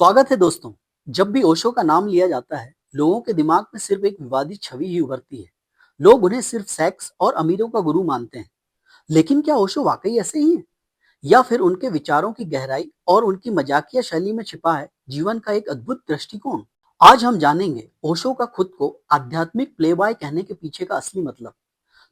स्वागत है दोस्तों। जब भी ओशो का नाम लिया जाता है, लोगों के दिमाग में सिर्फ एक विवादित छवि ही उभरती है। लोग उन्हें सिर्फ सेक्स और अमीरों का गुरु मानते हैं। लेकिन क्या ओशो वाकई ऐसे ही है, या फिर उनके विचारों की गहराई और उनकी मजाकिया शैली में छिपा है जीवन का एक अद्भुत दृष्टिकोण? आज हम जानेंगे ओशो का खुद को आध्यात्मिक प्लेबॉय कहने के पीछे का असली मतलब।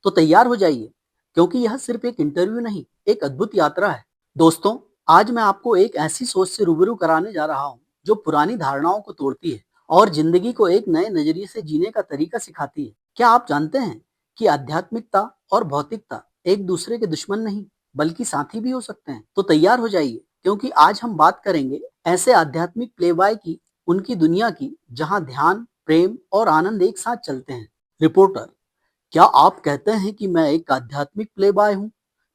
तो तैयार हो जाइए, क्योंकि यह सिर्फ एक इंटरव्यू नहीं, एक अद्भुत यात्रा है। दोस्तों, आज मैं आपको एक ऐसी सोच से रूबरू कराने जा रहा हूँ जो पुरानी धारणाओं को तोड़ती है और जिंदगी को एक नए नजरिए से जीने का तरीका सिखाती है। क्या आप जानते हैं कि आध्यात्मिकता और भौतिकता एक दूसरे के दुश्मन नहीं, बल्कि साथी भी हो सकते हैं? तो तैयार हो जाइए, क्योंकि आज हम बात करेंगे ऐसे आध्यात्मिक प्लेबॉय की, उनकी दुनिया की, जहाँ ध्यान, प्रेम और आनंद एक साथ चलते हैं। रिपोर्टर: क्या आप कहते हैं कि मैं एक आध्यात्मिक प्लेबॉय हूँ?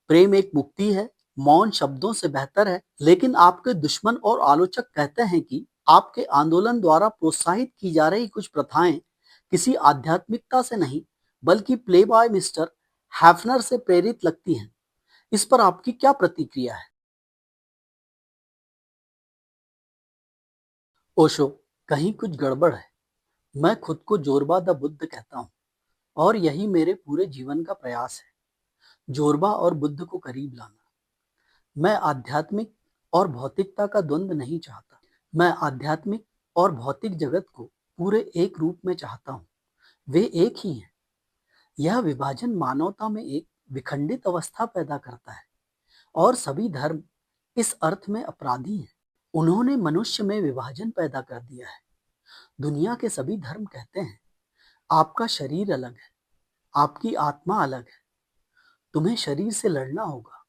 प्रेम एक मुक्ति है, मौन शब्दों से बेहतर है। लेकिन आपके दुश्मन और आलोचक कहते हैं कि आपके आंदोलन द्वारा प्रोत्साहित की जा रही कुछ प्रथाएं किसी आध्यात्मिकता से नहीं, बल्कि प्लेबॉय मिस्टर हैफनर से प्रेरित लगती हैं। इस पर आपकी क्या प्रतिक्रिया है? ओशो: कहीं कुछ गड़बड़ है। मैं खुद को जोरबा द बुद्ध कहता हूँ, और यही मेरे पूरे जीवन का प्रयास है, जोरबा और बुद्ध को करीब लाना। मैं आध्यात्मिक और भौतिकता का द्वंद्व नहीं चाहता। मैं आध्यात्मिक और भौतिक जगत को पूरे एक रूप में चाहता हूँ। वे एक ही हैं। यह विभाजन मानवता में एक विखंडित अवस्था पैदा करता है, और सभी धर्म इस अर्थ में अपराधी हैं। उन्होंने मनुष्य में विभाजन पैदा कर दिया है। दुनिया के सभी धर्म कहते हैं, आपका शरीर अलग है, आपकी आत्मा अलग है। तुम्हें शरीर से लड़ना होगा,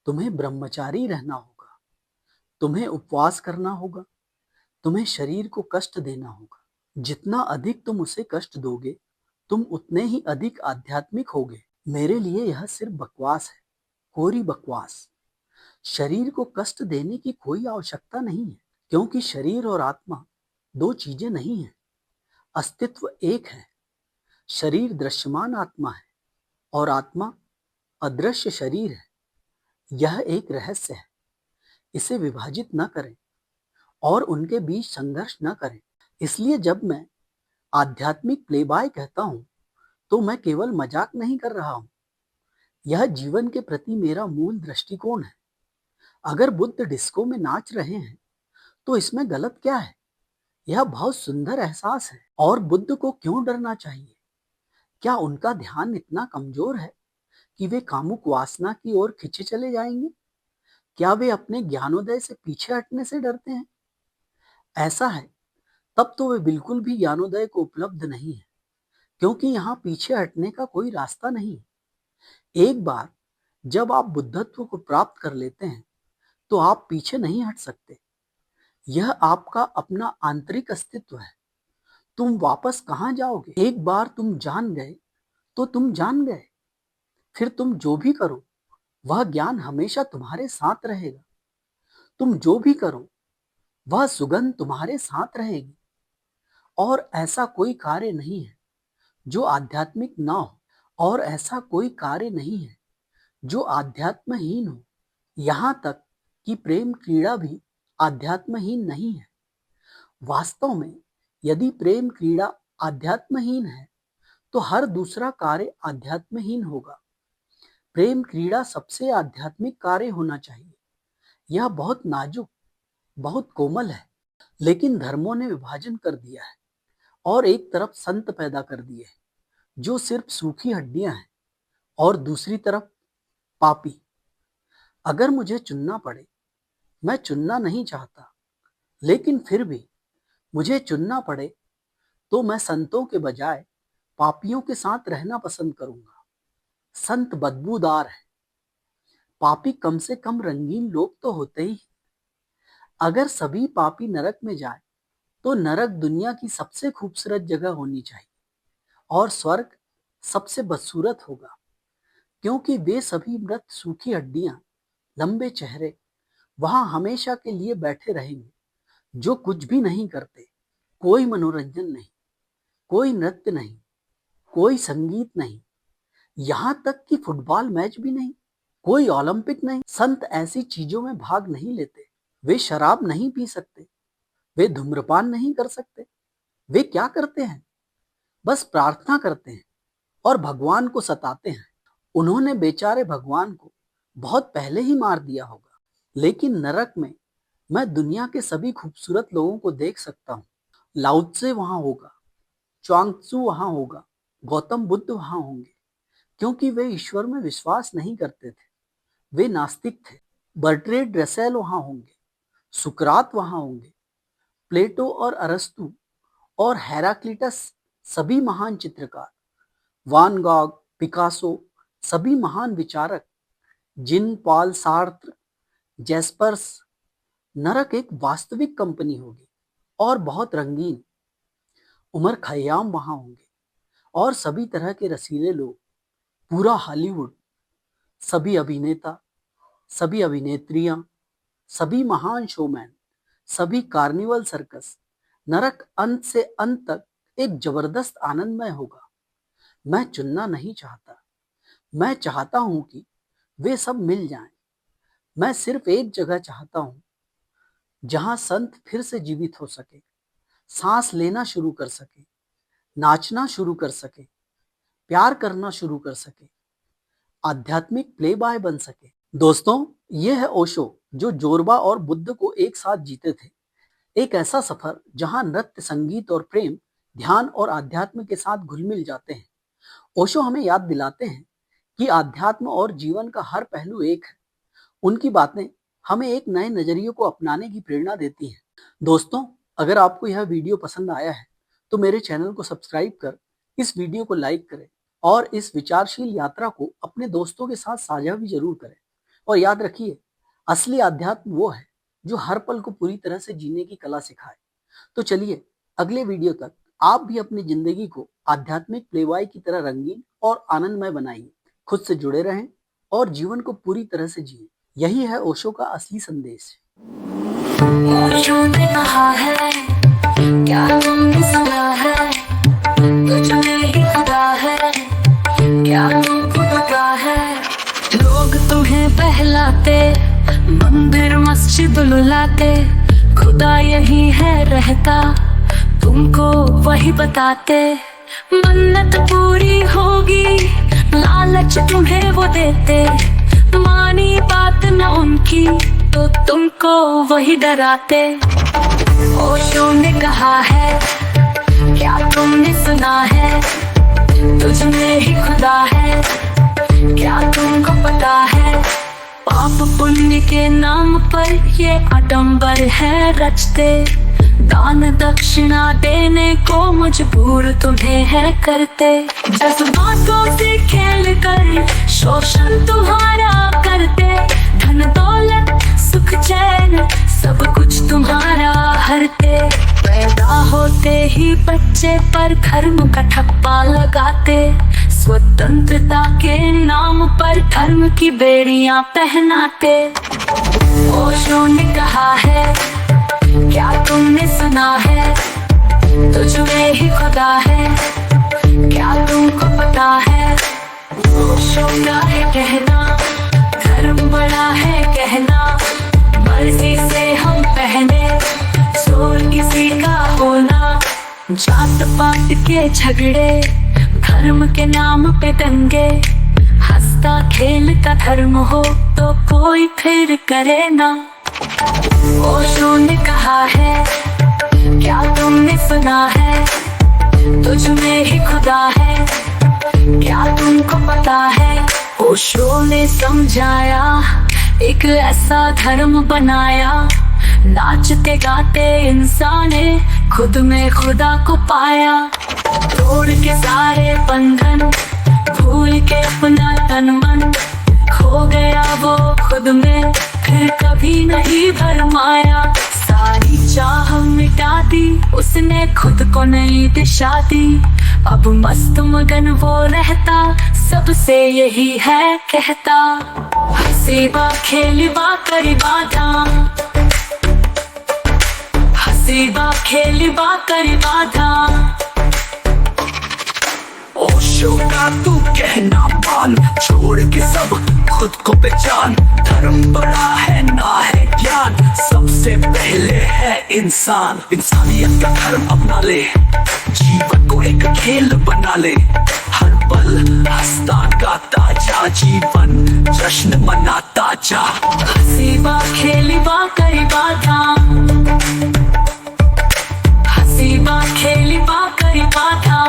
तुम्हें ब्रह्मचारी रहना होगा, तुम्हें उपवास करना होगा, तुम्हें शरीर को कष्ट देना होगा। जितना अधिक तुम उसे कष्ट दोगे, तुम उतने ही अधिक आध्यात्मिक होगे। मेरे लिए यह सिर्फ बकवास है, कोरी बकवास। शरीर को कष्ट देने की कोई आवश्यकता नहीं है, क्योंकि शरीर और आत्मा दो चीजें नहीं है, अस्तित्व एक है। शरीर दृश्यमान आत्मा है, और आत्मा अदृश्य शरीर है। यह एक रहस्य है। इसे विभाजित न करें और उनके बीच संघर्ष न करें। इसलिए जब मैं आध्यात्मिक प्लेबॉय कहता हूँ, तो मैं केवल मजाक नहीं कर रहा हूँ। यह जीवन के प्रति मेरा मूल दृष्टिकोण है। अगर बुद्ध डिस्को में नाच रहे हैं, तो इसमें गलत क्या है? यह बहुत सुंदर एहसास है। और बुद्ध को क्यों डरना चाहिए? क्या उनका ध्यान इतना कमजोर है कि वे कामुक वासना की ओर खींचे चले जाएंगे? क्या वे अपने ज्ञानोदय से पीछे हटने से डरते हैं? ऐसा है, तब तो वे बिल्कुल भी ज्ञानोदय को उपलब्ध नहीं है, क्योंकि यहाँ पीछे हटने का कोई रास्ता नहीं। एक बार जब आप बुद्धत्व को प्राप्त कर लेते हैं, तो आप पीछे नहीं हट सकते। यह आपका अपना आंतरिक अस्तित्व है। तुम वापस कहाँ जाओगे? एक बार तुम जान गए, तो तुम जान गए। फिर तुम जो भी करो, वह ज्ञान हमेशा तुम्हारे साथ रहेगा। तुम जो भी करो, वह सुगंध तुम्हारे साथ रहेगी। और ऐसा कोई कार्य नहीं है जो आध्यात्मिक ना हो, और ऐसा कोई कार्य नहीं है जो आध्यात्महीन हो। यहाँ तक कि प्रेम क्रीड़ा भी आध्यात्महीन नहीं है। वास्तव में यदि प्रेम क्रीड़ा आध्यात्महीन है, तो हर दूसरा कार्य आध्यात्महीन होगा। प्रेम क्रीड़ा सबसे आध्यात्मिक कार्य होना चाहिए। यह बहुत नाजुक, बहुत कोमल है। लेकिन धर्मों ने विभाजन कर दिया है, और एक तरफ संत पैदा कर दिए हैं जो सिर्फ सूखी हड्डियां हैं, और दूसरी तरफ पापी। अगर मुझे चुनना पड़े, मैं चुनना नहीं चाहता, लेकिन फिर भी मुझे चुनना पड़े, तो मैं संतों के बजाय पापियों के साथ रहना पसंद करूंगा। संत बदबूदार है, पापी कम से कम रंगीन लोग तो होते ही। अगर सभी पापी नरक में जाए, तो नरक दुनिया की सबसे खूबसूरत जगह होनी चाहिए, और स्वर्ग सबसे बदसूरत होगा, क्योंकि वे सभी मृत सूखी हड्डियां, लंबे चेहरे वहां हमेशा के लिए बैठे रहेंगे, जो कुछ भी नहीं करते। कोई मनोरंजन नहीं, कोई नृत्य नहीं, कोई संगीत नहीं, यहाँ तक कि फुटबॉल मैच भी नहीं, कोई ओलंपिक नहीं। संत ऐसी चीजों में भाग नहीं लेते। वे शराब नहीं पी सकते, वे धूम्रपान नहीं कर सकते। वे क्या करते हैं? बस प्रार्थना करते हैं और भगवान को सताते हैं। उन्होंने बेचारे भगवान को बहुत पहले ही मार दिया होगा। लेकिन नरक में मैं दुनिया के सभी खूबसूरत लोगों को देख सकता हूँ। लाओ त्से वहां होगा, च्वांग त्सु वहां होगा, गौतम बुद्ध वहां होंगे, क्योंकि वे ईश्वर में विश्वास नहीं करते थे। वे नास्तिक थे। बर्ट्रेड रसेल वहां होंगे, सुकरात वहां होंगे, प्लेटो और अरस्तु और हेराक्लिटस सभी महान चित्रकार, वान गॉग, पिकासो सभी महान विचारक, जिन पॉल सार्त्र, जैस्पर्स। नरक एक वास्तविक कंपनी होगी और बहुत रंगीन। उमर खयाम वहां होंगे और सभी तरह के रसीले लोग, पूरा हॉलीवुड, सभी अभिनेता, सभी अभिनेत्रियां, सभी महान शोमैन, सभी कार्निवल सर्कस। नरक अंत से अंत तक एक जबरदस्त आनंदमय होगा। मैं चुनना नहीं चाहता। मैं चाहता हूं कि वे सब मिल जाएं। मैं सिर्फ एक जगह चाहता हूं जहां संत फिर से जीवित हो सके, सांस लेना शुरू कर सके, नाचना शुरू कर सके, प्यार करना शुरू कर सके, आध्यात्मिक प्ले बॉय बन सके। दोस्तों, ये है ओशो जो जोरबा और बुद्ध को एक साथ जीते थे। एक ऐसा सफर जहां नृत्य, संगीत और प्रेम, ध्यान और अध्यात्म के साथ घुल मिल जाते हैं। ओशो हमें याद दिलाते हैं कि आध्यात्म और जीवन का हर पहलू एक है। उनकी बातें हमें एक नए नजरिए को अपनाने की प्रेरणा देती हैं। दोस्तों, अगर आपको यह वीडियो पसंद आया है तो मेरे चैनल को सब्सक्राइब कर इस वीडियो को लाइक करें और इस विचारशील यात्रा को अपने दोस्तों के साथ साझा भी जरूर करें। और याद रखिए, असली आध्यात्म वो है जो हर पल को पूरी तरह से जीने की कला सिखाए। तो चलिए, अगले वीडियो तक आप भी अपनी जिंदगी को आध्यात्मिक प्लेबॉय की तरह रंगीन और आनंदमय बनाइए। खुद से जुड़े रहें और जीवन को पूरी तरह से जिए। यही है ओशो का असली संदेश। ओशो ने कहा है, क्या तुमने सुना है, तुझ में ही खुदा है, क्या तुमको पता है। लोग तुम्हें बहलाते, मंदिर मस्जिद लुलाते, खुदा यही है रहता, तुमको वही बताते। मन्नत पूरी होगी, लालच तुम्हें वो देते, मानी बात न उनकी तो तुमको वही डराते। ओशो ने कहा है, क्या तुमने सुना है, तुझ में ही खुदा है, क्या तुमको पता है। पाप पुण्य के नाम पर ये आडंबर है रचते, दान दक्षिणा देने को मजबूर तुम्हें है करते। जज्बातों से खेल कर शोषण तुम्हारा करते, धन दौलत सुख चैन सब कुछ तुम्हारा हरते। पैदा होते ही बच्चे पर धर्म का ठप्पा लगाते, स्वतंत्रता के नाम पर धर्म की बेड़ियां पहनाते। ओशो ने कहा है, क्या तुमने सुना है, तुझ में ही खुदा है, क्या तुमको पता है। ओशो का है कहना, धर्म बड़ा है कहना, मर्जी से हम पहने, जोर किसी का होना। जात पात के झगड़े, धर्म के नाम पे दंगे, हंसता खेलता धर्म हो तो कोई फिर करे ना। ओशो ने कहा है, क्या तुमने सुना है, तुझ में ही खुदा है, क्या तुमको पता है। ओशो ने समझाया, एक ऐसा धर्म बनाया, नाचते गाते इंसान ने खुद में खुदा को पाया। तोड़ के सारे बंधन, भूल के अपना तन मन, खो गया वो खुद में, फिर कभी नहीं भरमाया। सारी चाह मिटा दी उसने, खुद को नई दिशा दी, अब मस्त मगन वो रहता, सबसे यही है कहता। हसीबा खेलबा करीबा धाम, हसीबा खेलबा करीबा धाम। ओशो का तू कहना मान, छोड़ के सब खुद को पहचान, धर्म बड़ा है ना है ज्ञान सबसे पहले है इंसान। इंसानियत का धर्म अपना ले, जीवन को एक खेल बना ले। हर पल हंसता गाता जा, जीवन जश्न मनाता जा। हंसी बा खेली बा करी बाधा, हंसी बा खेली बा करी बाधा,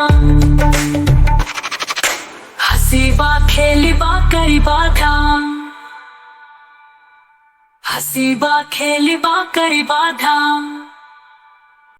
हंसी बा खेली बा करी बाधा, हंसी बा खेली बा करी बाधा।